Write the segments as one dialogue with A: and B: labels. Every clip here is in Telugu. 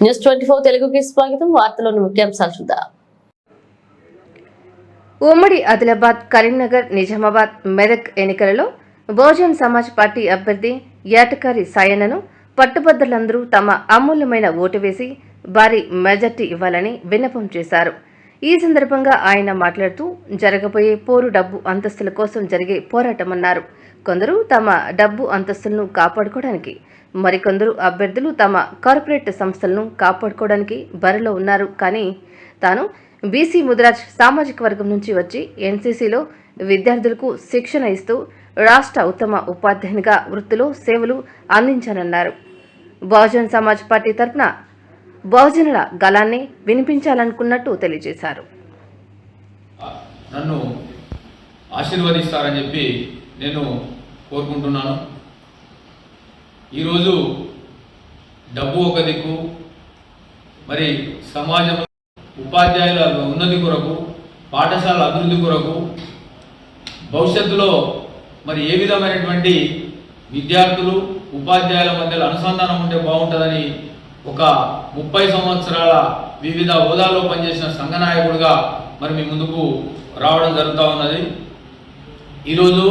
A: న్యూస్ 24 తెలుగుకి స్వాగతం. వార్తల్లోని ముఖ్యాంశాలు చూద్దాం.
B: ఉమ్మడి ఆదిలాబాద్, కరీంనగర్, నిజామాబాద్, మెదక్ ఎన్నికలలో బహుజన్ సమాజ్ పార్టీ అభ్యర్థి యాటకారి సాయన్నను పట్టుబద్దలందరూ తమ అమూల్యమైన ఓటు వేసి భారీ మెజార్టీ ఇవ్వాలని విన్నపం చేశారు. ఈ సందర్భంగా ఆయన మాట్లాడుతూ జరగబోయే పోరు డబ్బు అంతస్తుల కోసం జరిగే పోరాటమన్నారు. కొందరు తమ డబ్బు అంతస్తులను కాపాడుకోవడానికి, మరికొందరు అభ్యర్థులు తమ కార్పొరేట్ సంస్థలను కాపాడుకోవడానికి బరిలో ఉన్నారు. కానీ తాను బీసీ ముదిరాజ్ సామాజిక వర్గం నుంచి వచ్చి ఎన్సీసీలో విద్యార్థులకు శిక్షణ ఇస్తూ రాష్ట్ర ఉత్తమ ఉపాధ్యాయునిగా వృత్తిలో సేవలు అందించానన్నారు. బహుజన్ సమాజ్ పార్టీ తరఫున బహుజనుల గళాన్ని వినిపించాలనుకున్నట్టు తెలియజేశారు.
C: నన్ను ఆశీర్వదిస్తారని చెప్పి నేను కోరుకుంటున్నాను. ఈరోజు డబ్బు ఒక దిక్కు, మరి సమాజం ఉపాధ్యాయుల ఉన్నతి కొరకు, పాఠశాల అభివృద్ధి కొరకు, భవిష్యత్తులో మరి ఏ విధమైనటువంటి విద్యార్థులు ఉపాధ్యాయుల మధ్యలో అనుసంధానం ఉంటే బాగుంటుందని ఒక 30 సంవత్సరాల వివిధ హోదాల్లో పనిచేసిన సంఘనాయకుడిగా మరి మీ ముందుకు రావడం జరుగుతూ ఉన్నది. ఈరోజు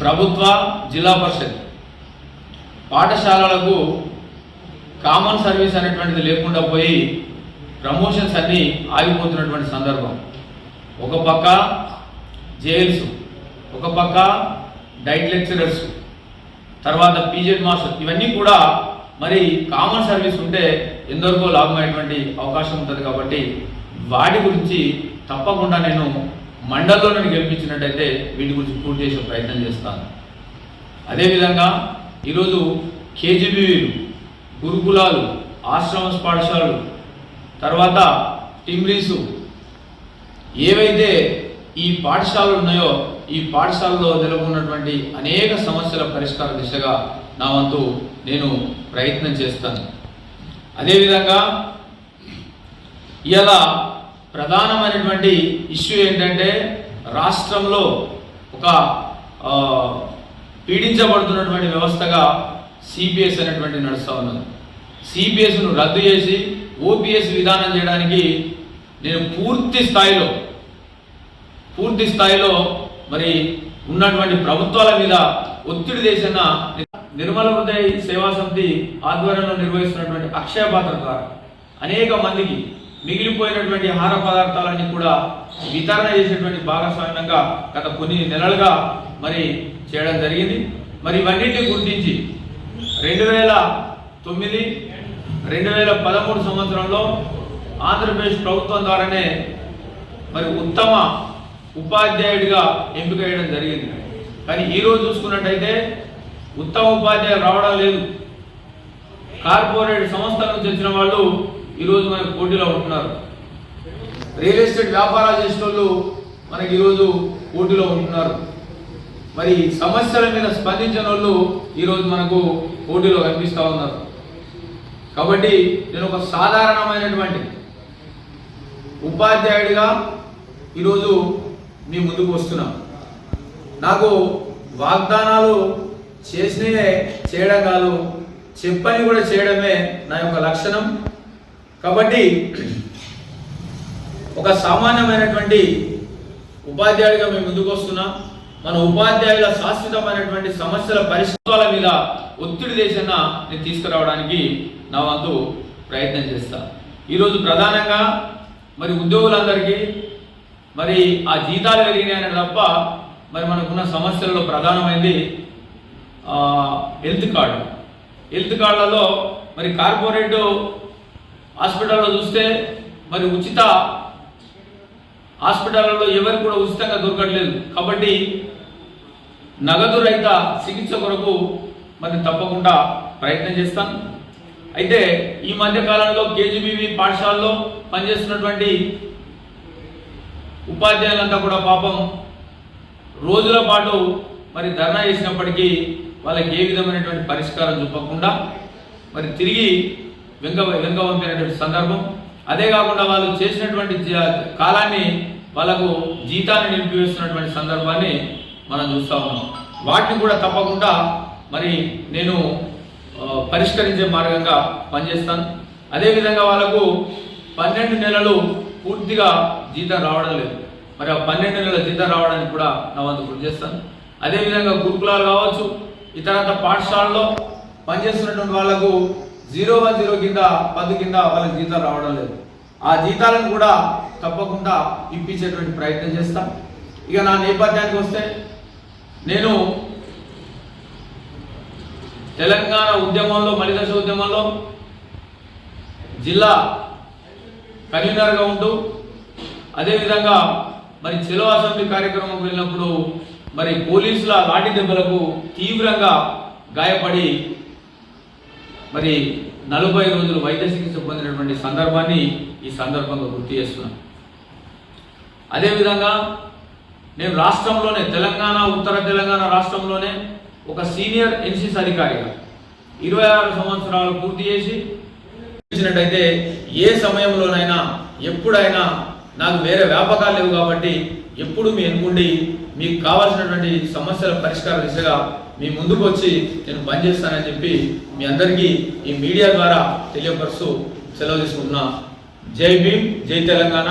C: ప్రభుత్వ జిల్లా పరిషత్ పాఠశాలలకు కామన్ సర్వీస్ అనేటువంటిది లేకుండా పోయి ప్రమోషన్స్ అన్నీ ఆగిపోతున్నటువంటి సందర్భం. ఒక పక్క జైల్స్, ఒక పక్క డైట్ లెక్చరర్స్, తర్వాత పీజెడ్ మాస్టర్, ఇవన్నీ కూడా మరి కామన్ సర్వీస్ ఉంటే ఎందరికో లాభమైనటువంటి అవకాశం ఉంటుంది. కాబట్టి వాటి గురించి తప్పకుండా నేను మండలంలో నేను గెలిపించినట్టయితే వీటి గురించి పూర్తి చేసే ప్రయత్నం చేస్తాను. అదేవిధంగా ఈరోజు కేజీబీవీలు, గురుకులాలు, ఆశ్రమ పాఠశాలలు, తర్వాత టిమ్రీసు, ఏవైతే ఈ పాఠశాలలు ఉన్నాయో ఈ పాఠశాలలో నెలకొన్నటువంటి అనేక సమస్యల పరిష్కార దిశగా నా వంతు నేను ప్రయత్నం చేస్తాను. అదేవిధంగా ఇలా ప్రధానమైనటువంటి ఇష్యూ ఏంటంటే రాష్ట్రంలో ఒక పీడించబడుతున్నటువంటి వ్యవస్థగా సిపిఎస్ అనేటువంటి నడుస్తూ ఉన్నది. సిపిఎస్ను రద్దు చేసి ఓపీఎస్ విధానం చేయడానికి నేను పూర్తి స్థాయిలో మరి ఉన్నటువంటి ప్రభుత్వాల మీద ఒత్తిడి చేసిన నిర్మల హృదయ సేవా సమితి ఆధ్వర్యంలో నిర్వహిస్తున్నటువంటి అక్షయ పాత్ర ద్వారా అనేక మందికి మిగిలిపోయినటువంటి ఆహార పదార్థాలన్నీ కూడా వితరణ చేసేటువంటి భాగస్వామ్యంగా గత కొన్ని నెలలుగా మరి చేయడం జరిగింది. మరి ఇవన్నింటినీ గుర్తించి 2009, 2013 సంవత్సరంలో ఆంధ్రప్రదేశ్ ప్రభుత్వం ద్వారానే మరి ఉత్తమ ఉపాధ్యాయుడిగా ఎంపిక చేయడం జరిగింది. కానీ ఈరోజు చూసుకున్నట్టయితే ఉత్తమ ఉపాధ్యాయులు రావడం లేదు. కార్పొరేట్ సంస్థల నుంచి వచ్చిన వాళ్ళు ఈరోజు మనకు పోటీలో ఉంటున్నారు. రియల్ ఎస్టేట్ వ్యాపారాలు చేసిన వాళ్ళు మనకి ఈరోజు పోటీలో ఉంటున్నారు. మరి సమస్యల మీద స్పందించిన వాళ్ళు ఈరోజు మనకు పోటీలో కనిపిస్తూ ఉన్నారు. కాబట్టి నేను ఒక సాధారణమైనటువంటి ఉపాధ్యాయుడిగా ఈరోజు మీ ముందుకు వస్తున్నా. నాకు వాగ్దానాలు చేసినవే చేయడం కాదు, చెప్పని కూడా చేయడమే నా యొక్క లక్షణం. కాబట్టి ఒక సామాన్యమైనటువంటి ఉపాధ్యాయుడిగా మేము ముందుకు వస్తున్నా. మన ఉపాధ్యాయుల శాశ్వతమైనటువంటి సమస్యల పరిష్కారాల మీద ఒత్తిడి దేశన్న నేను తీసుకురావడానికి నా వంతు ప్రయత్నం చేస్తా. ఈరోజు ప్రధానంగా మరి ఉద్యోగులందరికీ మరి ఆ జీతాలు పెరిగినాయని తప్ప మరి మనకున్న సమస్యలలో ప్రధానమైనది హెల్త్ కార్డులలో మరి కార్పొరేట్ హాస్పిటల్లో చూస్తే మరి ఉచిత హాస్పిటల్లో ఎవరికి కూడా ఉచితంగా దొరకట్లేదు. కాబట్టి నగదు రహిత చికిత్స కొరకు మరి తప్పకుండా ప్రయత్నం చేస్తాను. అయితే ఈ మధ్య కాలంలో కేజీబీవీ పాఠశాలలో పనిచేస్తున్నటువంటి ఉపాధ్యాయులంతా కూడా పాపం రోజుల పాటు మరి ధర్నా చేసినప్పటికీ వాళ్ళకి ఏ విధమైనటువంటి పరిష్కారం చూపకుండా మరి తిరిగి వెంగవంపినటువంటి సందర్భం. అదే కాకుండా వాళ్ళు చేసినటువంటి కాలాన్ని వాళ్ళకు జీతాన్ని నిలిపివేస్తున్నటువంటి సందర్భాన్ని మనం చూస్తూ ఉన్నాం. వాటిని కూడా తప్పకుండా మరి నేను పరిష్కరించే మార్గంగా పనిచేస్తాను. అదేవిధంగా వాళ్ళకు 12 నెలలు పూర్తిగా జీతం రావడం లేదు. మరి ఆ 12 నెలల జీతం రావడానికి కూడా నా వంతు కృషి చేస్తాను. అదేవిధంగా గురుకులాలు కావచ్చు, ఇతరత్ర పాఠశాలలో పనిచేస్తున్నటువంటి వాళ్లకు 010 కింద 10 కింద వాళ్ళకి జీతాలు రావడం లేదు. ఆ జీతాలను కూడా తప్పకుండా ఇప్పించేటువంటి ప్రయత్నం చేస్తాం. ఇక నా నేపథ్యానికి వస్తే, నేను తెలంగాణ ఉద్యమంలో, మలిదశ ఉద్యమంలో జిల్లా కన్వీనర్గా ఉంటూ, అదేవిధంగా మరి చెలో అసెంబ్లీ కార్యక్రమం వెళ్ళినప్పుడు మరి పోలీసుల లాఠీ దెబ్బలకు తీవ్రంగా గాయపడి మరి 40 రోజులు వైద్య చికిత్స పొందినటువంటి సందర్భాన్ని ఈ సందర్భంగా గుర్తు చేస్తున్నాను. అదేవిధంగా నేను రాష్ట్రంలోనే, ఉత్తర తెలంగాణ రాష్ట్రంలోనే ఒక సీనియర్ ఎన్సీసీ అధికారిగా 26 సంవత్సరాలు పూర్తి చేసి ఇచ్చినట్టయితే ఏ సమయంలోనైనా ఎప్పుడైనా నాకు వేరే వ్యాపకాలు లేవు కాబట్టి ఎప్పుడు మీ ఎన్నుకుండి మీకు కావాల్సినటువంటి సమస్యల పరిష్కార దిశగా మీ ముందుకు వచ్చి నేను పనిచేస్తానని చెప్పి మీ అందరికీ ఈ మీడియా ద్వారా తెలియపరుస్తూ సెలవు తీసుకుంటున్నా. జై భీమ్, జై తెలంగాణ.